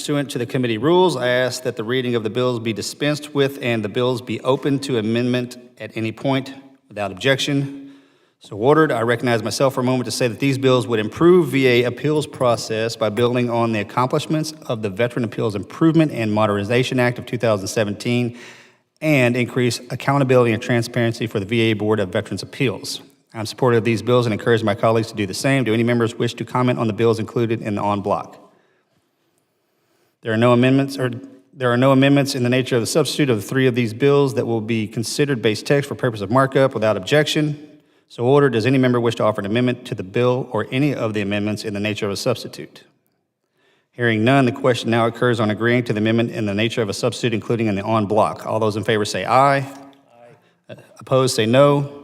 Pursuant to the committee rules, I ask that the reading of the bills be dispensed with and the bills be open to amendment at any point without objection. So ordered. I recognize myself for a moment to say that these bills would improve VA appeals process by building on the accomplishments of the Veteran Appeals Improvement and Modernization Act of 2017 and increase accountability and transparency for the VA Board of Veterans Appeals. I'm supportive of these bills and encourage my colleagues to do the same. Do any members wish to comment on the bills included in the en bloc? There are no amendments in the nature of the substitute of the three of these bills that will be considered base text for purpose of markup without objection. So ordered. Does any member wish to offer an amendment to the bill or any of the amendments in the nature of a substitute? Hearing none, the question now occurs on agreeing to the amendment in the nature of a substitute, including in the en bloc. All those in favor say aye. Aye. Opposed say no.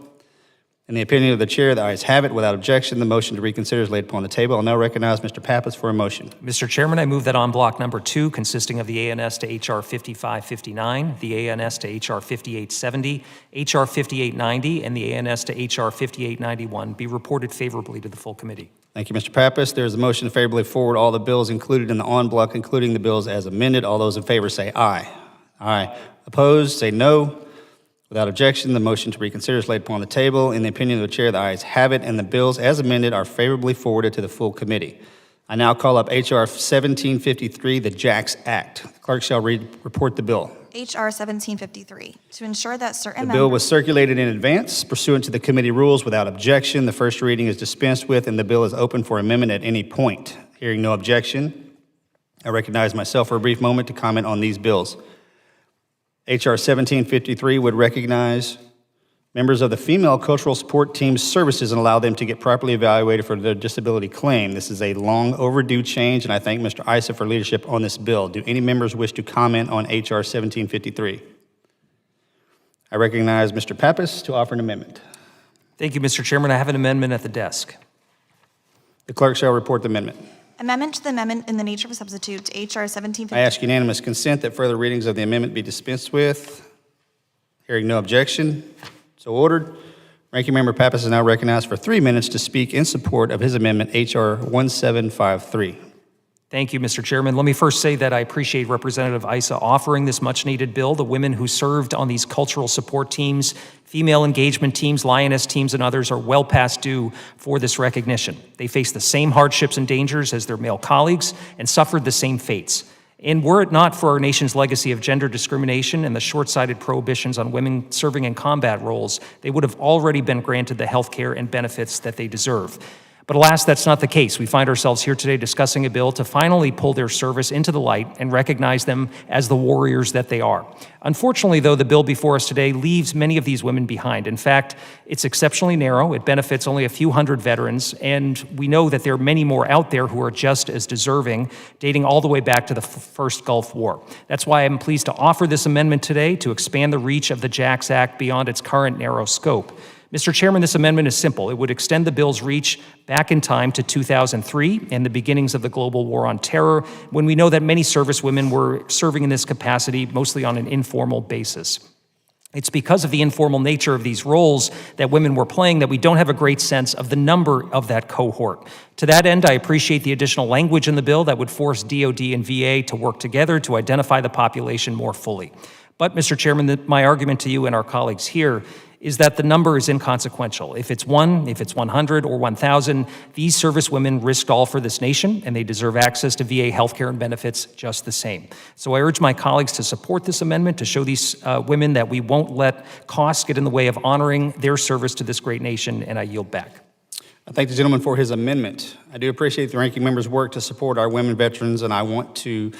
In the opinion of the chair, the ayes have it. Without objection, the motion to reconsider is laid upon the table. I'll now recognize Mr. Pappas for a motion. Mr. Chairman, I move that en bloc number 2, consisting of the ANS to HR 5559, the ANS to HR 5870, HR 5890, and the ANS to HR 5891, be reported favorably to the full committee. Thank you, Mr. Pappas. There is a motion to favorably forward all the bills included in the en bloc, including the bills as amended. All those in favor say aye. Aye. Opposed say no. Without objection, the motion to reconsider is laid upon the table. In the opinion of the chair, the ayes have it, and the bills as amended are favorably forwarded to the full committee. I now call up H.R. 1753, the JAX Act. The clerk shall report the bill. H.R. 1753, to ensure that certain The bill was circulated in advance pursuant to the committee rules without objection. The first reading is dispensed with, and the bill is open for amendment at any point. Hearing no objection, I recognize myself for a brief moment to comment on these bills. H.R. 1753 would recognize members of the Female Cultural Support Team's services and allow them to get properly evaluated for their disability claim. This is a long overdue change, and I thank Mr. Issa for leadership on this bill. Do any members wish to comment on H.R. 1753? I recognize Mr. Pappas to offer an amendment. Thank you, Mr. Chairman. I have an amendment at the desk. The clerk shall report the amendment. Amendment to the amendment in the nature of a substitute to H.R. 1753. I ask unanimous consent that further readings of the amendment be dispensed with. Hearing no objection, so ordered. Ranking Member Pappas is now recognized for 3 minutes to speak in support of his amendment, H.R. 1753. Thank you, Mr. Chairman. Let me first say that I appreciate Representative Issa offering this much-needed bill. The women who served on these cultural support teams, female engagement teams, lioness teams, and others are well past due for this recognition. They face the same hardships and dangers as their male colleagues and suffered the same fates. And were it not for our nation's legacy of gender discrimination and the short-sighted prohibitions on women serving in combat roles, they would have already been granted the health care and benefits that they deserve. But alas, that's not the case. We find ourselves here today discussing a bill to finally pull their service into the light and recognize them as the warriors that they are. Unfortunately, though, the bill before us today leaves many of these women behind. In fact, it's exceptionally narrow. It benefits only a few hundred veterans, and we know that there are many more out there who are just as deserving, dating all the way back to the first Gulf War. That's why I'm pleased to offer this amendment today to expand the reach of the JAX Act beyond its current narrow scope. Mr. Chairman, this amendment is simple. It would extend the bill's reach back in time to 2003 and the beginnings of the global war on terror, when we know that many servicewomen were serving in this capacity, mostly on an informal basis. It's because of the informal nature of these roles that women were playing that we don't have a great sense of the number of that cohort. To that end, I appreciate the additional language in the bill that would force DoD and VA to work together to identify the population more fully. But, Mr. Chairman, my argument to you and our colleagues here is that the number is inconsequential. If it's 1, if it's 100 or 1,000, these servicewomen risked all for this nation, and they deserve access to VA healthcare and benefits just the same. So I urge my colleagues to support this amendment to show these women that we won't let costs get in the way of honoring their service to this great nation, and I yield back. I thank the gentleman for his amendment. I do appreciate the ranking member's work to support our women veterans, and I want to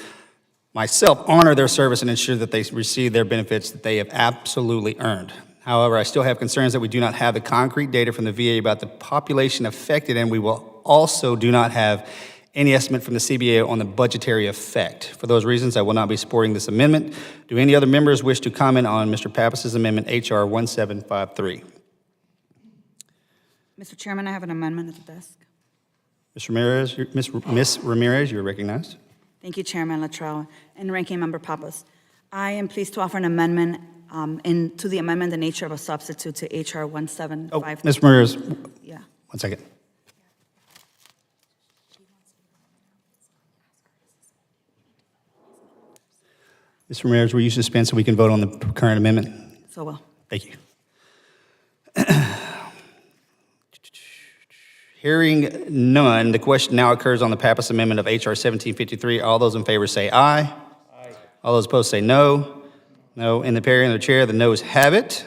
myself honor their service and ensure that they receive their benefits that they have absolutely earned. However, I still have concerns that we do not have the concrete data from the VA about the population affected, and we will also do not have any estimate from the CBA on the budgetary effect. For those reasons, I will not be supporting this amendment. Do any other members wish to comment on Mr. Pappas's amendment, H.R. 1753? Mr. Chairman, I have an amendment at the desk. Ms. Ramirez, Ms. Ramirez, you are recognized. Thank you, Chairman Latrell and Ranking Member Pappas. I am pleased to offer an amendment to the amendment the nature of a substitute to H.R. 1753. Oh, Ms. Ramirez, Yeah. 1 second. Ms. Ramirez, will you suspend so we can vote on the current amendment? So well. Thank you. Hearing none, the question now occurs on the Pappas amendment of H.R. 1753. All those in favor say aye. Aye. All those opposed say no. No. In the opinion of the chair, the noes have it.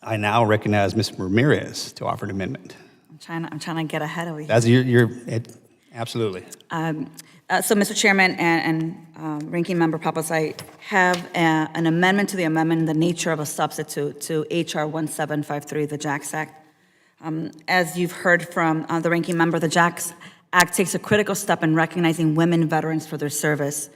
I now recognize Ms. Ramirez to offer an amendment. I'm trying to get ahead of you. That's absolutely. So, Mr. Chairman and Ranking Member Pappas, I have an amendment to the amendment in the nature of a substitute to H.R. 1753, the JACS Act. As you've heard from the Ranking Member, the JACS Act takes a critical step in recognizing women veterans for their service.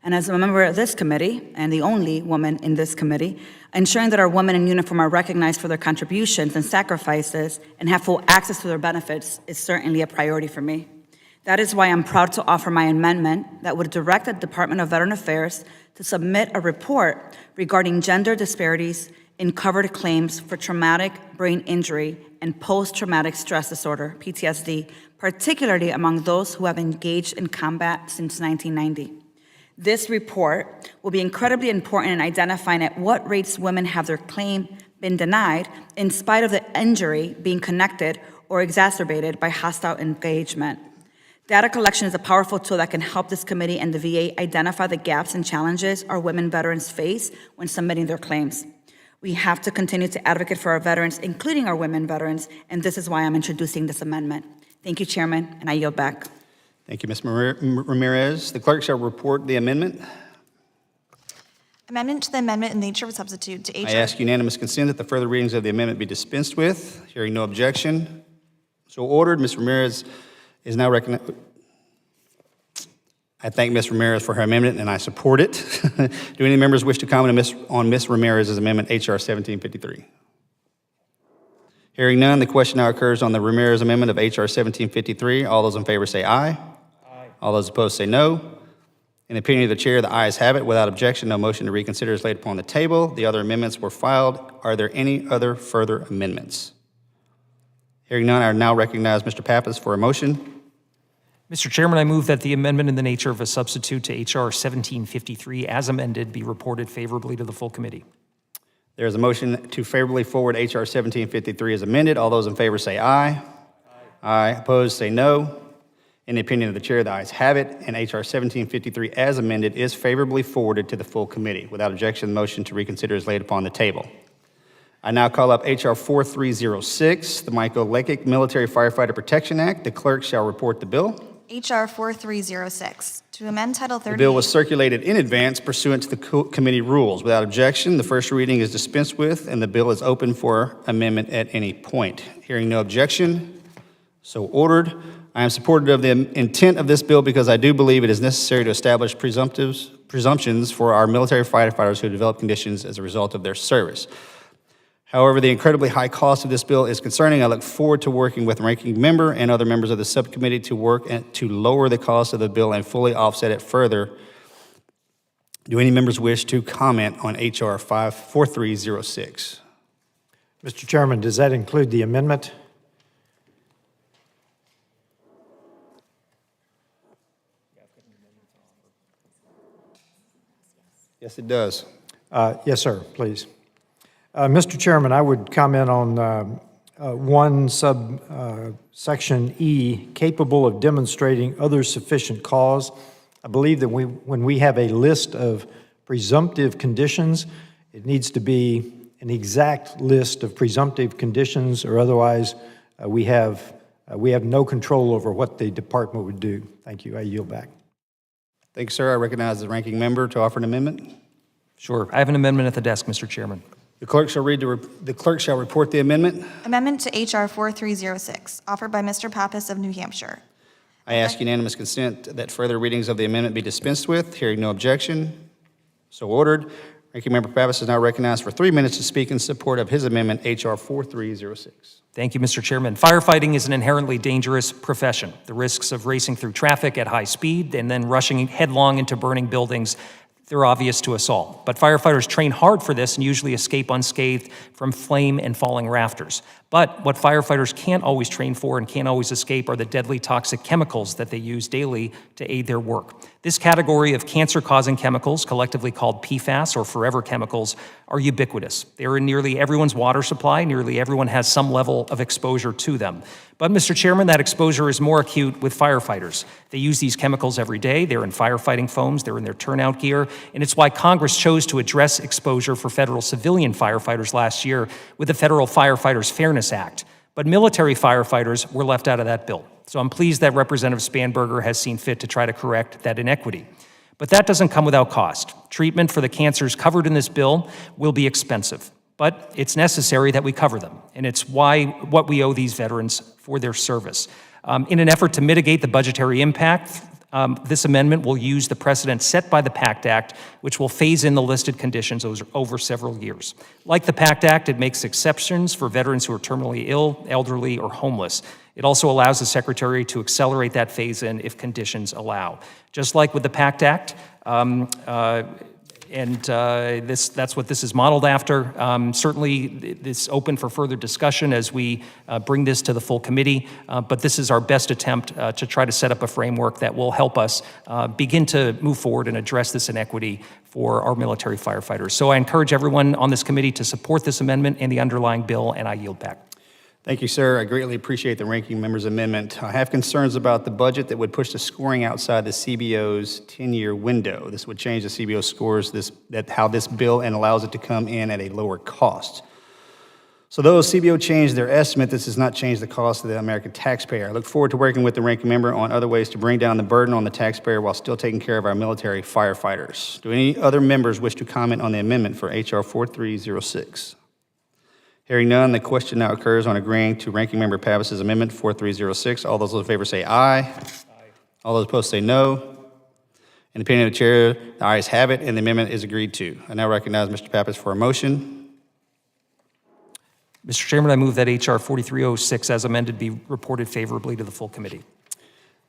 And as a member of this committee, and the only woman in this committee, ensuring that our women in uniform are recognized for their contributions and sacrifices and have full access to their benefits is certainly a priority for me. That is why I'm proud to offer my amendment that would direct the Department of Veteran Affairs to submit a report regarding gender disparities in covered claims for traumatic brain injury and post-traumatic stress disorder, PTSD, particularly among those who have engaged in combat since 1990. This report will be incredibly important in identifying at what rates women have their claim been denied in spite of the injury being connected or exacerbated by hostile engagement. Data collection is a powerful tool that can help this committee and the VA identify the gaps and challenges our women veterans face when submitting their claims. We have to continue to advocate for our veterans, including our women veterans, and this is why I'm introducing this amendment. Thank you, Chairman, and I yield back. Thank you, Ms. Ramirez. The clerk shall report the amendment. Amendment to the amendment in the nature of a substitute to H.R. I ask unanimous consent that the further readings of the amendment be dispensed with. Hearing no objection, so ordered. Ms. Ramirez is now recognized. I thank Ms. Ramirez for her amendment, and I support it. Do any members wish to comment on Ms. Ramirez's amendment, H.R. 1753? Hearing none, the question now occurs on the Ramirez amendment of H.R. 1753. All those in favor say aye. Aye. All those opposed say no. In the opinion of the chair, the ayes have it. Without objection, no motion to reconsider is laid upon the table. The other amendments were filed. Are there any other further amendments? Hearing none, I now recognize Mr. Pappas for a motion. Mr. Chairman, I move that the amendment in the nature of a substitute to H.R. 1753 as amended be reported favorably to the full committee. There is a motion to favorably forward H.R. 1753 as amended. All those in favor say aye. Aye. Aye. Opposed say no. In the opinion of the chair, the ayes have it, and H.R. 1753 as amended is favorably forwarded to the full committee. Without objection, the motion to reconsider is laid upon the table. I now call up H.R. 4306, the Michael Lecik Military Firefighter Protection Act. The clerk shall report the bill. H.R. 4306, to amend Title 38. The bill was circulated in advance pursuant to the committee rules. Without objection, the first reading is dispensed with, and the bill is open for amendment at any point. Hearing no objection, so ordered. I am supportive of the intent of this bill because I do believe it is necessary to establish presumptions for our military firefighters who develop conditions as a result of their service. However, the incredibly high cost of this bill is concerning. I look forward to working with the ranking member and other members of the subcommittee to work to lower the cost of the bill and fully offset it further. Do any members wish to comment on H.R. 4306? Mr. Chairman, does that include the amendment? Yes, it does. Yes, sir, please. Mr. Chairman, I would comment on one subsection E, capable of demonstrating other sufficient cause. I believe that when we have a list of presumptive conditions, it needs to be an exact list of presumptive conditions, or otherwise we have no control over what the department would do. Thank you. I yield back. Thank you, sir. I recognize the ranking member to offer an amendment. Sure. I have an amendment at the desk, Mr. Chairman. The clerk shall report the amendment. Amendment to H.R. 4306, offered by Mr. Pappas of New Hampshire. I ask unanimous consent that further readings of the amendment be dispensed with. Hearing no objection, so ordered. Ranking Member Pappas is now recognized for 3 minutes to speak in support of his amendment, H.R. 4306. Thank you, Mr. Chairman. Firefighting is an inherently dangerous profession. The risks of racing through traffic at high speed and then rushing headlong into burning buildings, they're obvious to us all. But firefighters train hard for this and usually escape unscathed from flame and falling rafters. But what firefighters can't always train for and can't always escape are the deadly toxic chemicals that they use daily to aid their work. This category of cancer-causing chemicals, collectively called PFAS or forever chemicals, are ubiquitous. They're in nearly everyone's water supply. Nearly everyone has some level of exposure to them. But, Mr. Chairman, that exposure is more acute with firefighters. They use these chemicals every day. They're in firefighting foams. They're in their turnout gear. And it's why Congress chose to address exposure for federal civilian firefighters last year with the Federal Firefighters Fairness Act. But military firefighters were left out of that bill. So I'm pleased that Representative Spanberger has seen fit to try to correct that inequity. But that doesn't come without cost. Treatment for the cancers covered in this bill will be expensive. But it's necessary that we cover them, and it's what we owe these veterans for their service. In an effort to mitigate the budgetary impact, this amendment will use the precedent set by the PACT Act, which will phase in the listed conditions over several years. Like the PACT Act, it makes exceptions for veterans who are terminally ill, elderly, or homeless. It also allows the Secretary to accelerate that phase-in if conditions allow. Just like with the PACT Act, that's what this is modeled after. Certainly, it's open for further discussion as we bring this to the full committee, but this is our best attempt to try to set up a framework that will help us begin to move forward and address this inequity for our military firefighters. So I encourage everyone on this committee to support this amendment and the underlying bill, and I yield back. Thank you, sir. I greatly appreciate the ranking member's amendment. I have concerns about the budget that would push the scoring outside the CBO's 10-year window. This would change the CBO scores, how this bill and allows it to come in at a lower cost. So though CBO changed their estimate, this does not change the cost of the American taxpayer. I look forward to working with the ranking member on other ways to bring down the burden on the taxpayer while still taking care of our military firefighters. Do any other members wish to comment on the amendment for H.R. 4306? Hearing none, the question now occurs on agreeing to Ranking Member Pappas' Amendment 4306. All those in favor say aye. Aye. All those opposed say no. In the opinion of the chair, the ayes have it, and the amendment is agreed to. I now recognize Mr. Pappas for a motion. Mr. Chairman, I move that H.R. 4306 as amended be reported favorably to the full committee.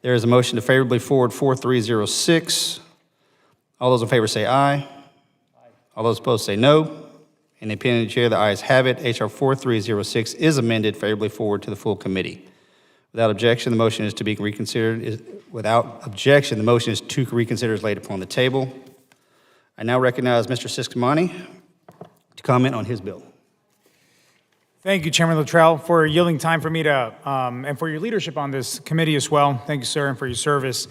There is a motion to favorably forward 4306. All those in favor say aye. Aye. All those opposed say no. In the opinion of the chair, the ayes have it. H.R. 4306 is amended favorably forward to the full committee. Without objection, the motion is to be reconsidered. Without objection, the motion is to reconsider is laid upon the table. I now recognize Mr. Subcommittee to comment on his bill. Thank you, Chairman Luttrell, for yielding time for me to, and for your leadership on this committee as well. Thank you, sir, and for your service.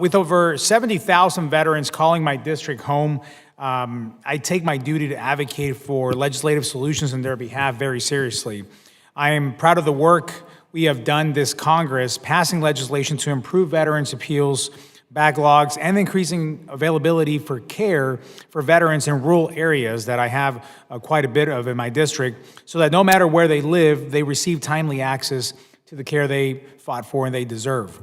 With over 70,000 veterans calling my district home, I take my duty to advocate for legislative solutions on their behalf very seriously. I am proud of the work we have done this Congress, passing legislation to improve veterans' appeals backlogs and increasing availability for care for veterans in rural areas that I have quite a bit of in my district, so that no matter where they live, they receive timely access to the care they fought for and they deserve.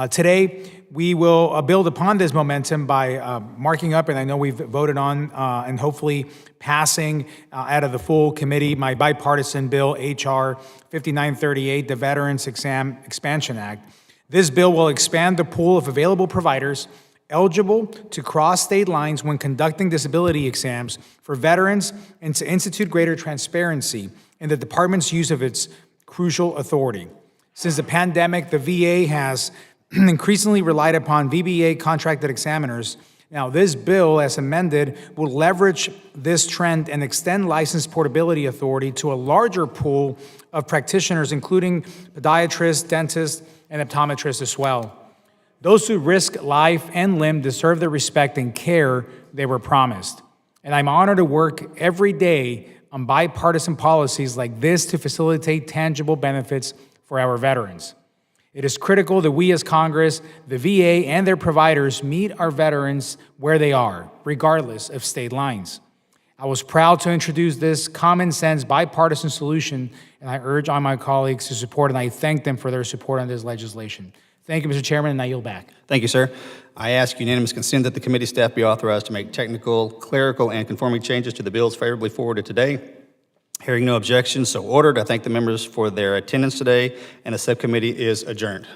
Today, we will build upon this momentum by marking up, and I know we've voted on and hopefully passing out of the full committee, my bipartisan bill, H.R. 5938, the Veterans Expansion Act. This bill will expand the pool of available providers eligible to cross state lines when conducting disability exams for veterans and to institute greater transparency in the department's use of its crucial authority. Since the pandemic, the VA has increasingly relied upon VBA contracted examiners. Now, this bill, as amended, will leverage this trend and extend license portability authority to a larger pool of practitioners, including podiatrists, dentists, and optometrists as well. Those who risk life and limb deserve the respect and care they were promised. And I'm honored to work every day on bipartisan policies like this to facilitate tangible benefits for our veterans. It is critical that we as Congress, the VA, and their providers meet our veterans where they are, regardless of state lines. I was proud to introduce this common sense bipartisan solution, and I urge all my colleagues to support, and I thank them for their support on this legislation. Thank you, Mr. Chairman, and I yield back. Thank you, sir. I ask unanimous consent that the committee staff be authorized to make technical, clerical, and conforming changes to the bills favorably forwarded today. Hearing no objections, so ordered. I thank the members for their attendance today, and the subcommittee is adjourned.